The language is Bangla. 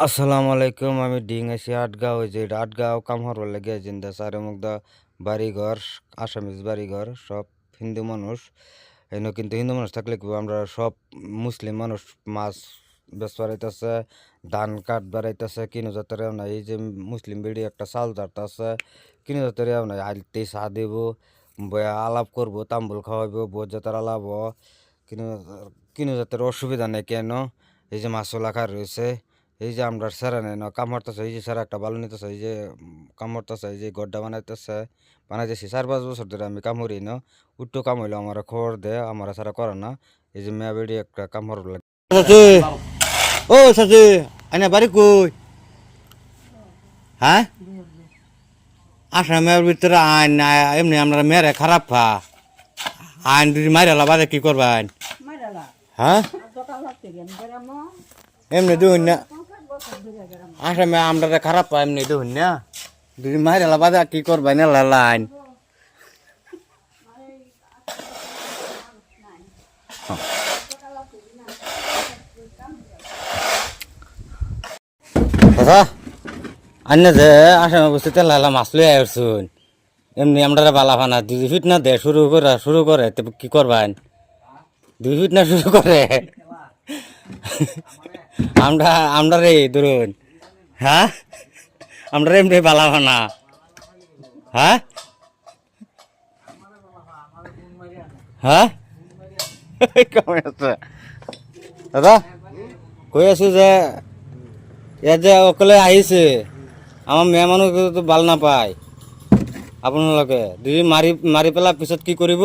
আসসালামু আলাইকুম। আমি ডিং আছি আটগাঁও। ওই যে আটগাঁও কামহর লাগে জিন্দা সারে মুগদা বাড়িঘর, আসামিজ বাড়িঘর সব হিন্দু মানুষ। এনে কিন্তু হিন্দু মানুষ থাকলে কি আমরা সব মুসলিম মানুষ মাছ বেচ বাড়াইতেছে, ধান কাঠ বাড়াইতেছে, কিনো যাত্রাও নাই। এই যে মুসলিম বিড়ি একটা চাল যারতাছে, কিনো যাত্রাও নাই। আলতে চা দিব, বয়া আলাপ করবো, তাম্বুল খাওয়াইবো, বোঝ যাত্রা আলাপ কিনো কিনো যাত্রার অসুবিধা নেই কেন। এই যে মাছ লাখা রয়েছে, এই যে আমরা স্যারা নেই না কাম হরতেছে, এই যে স্যারা একটা বালু নিতেছে, এই যে কাম হরতেছে, এই যে গড্ডা বানাইতেছে, বানাইতেছি 4-5 বছর ধরে আমি কাম হরি না। উঠটো কাম হইলো আমার খবর দেয়, আমার সারা করে না। এই যে মেয়া বেড়ি একটা কাম হর লাগে। চাচি, ও চাচি, আইনা বাড়ি কই? হ্যাঁ, আসামের ভিতরে আইন এমনি আমরা মেরে খারাপ পা আইন যদি মাইরালা বাদে কি করবেন? হ্যাঁ, এমনি দেখুন না আসামে আমরা খারাপ পা এমনি দেখুন না যদি মাইরালা বাদে কি করবেন লাইন দাদা আন্য যে আসামে বসে তেলা মাছ লই আসুন এমনি আমরা বালা ফানা 2 ফিট না দে শুরু করে তবে কি করবেন? 2 ফিট না শুরু করে আমরা রে ধরুন। হ্যাঁ, আমরা এমনি বালা ফানা। হ্যাঁ হ্যাঁ কেমন আছে দাদা? কই আছো যে এ যে অকলে আহিছে আমার মেয়ে মানুষ তো ভাল নাপায় আপোনালোকে যদি মাৰি পেলা পিছত কি কৰিব?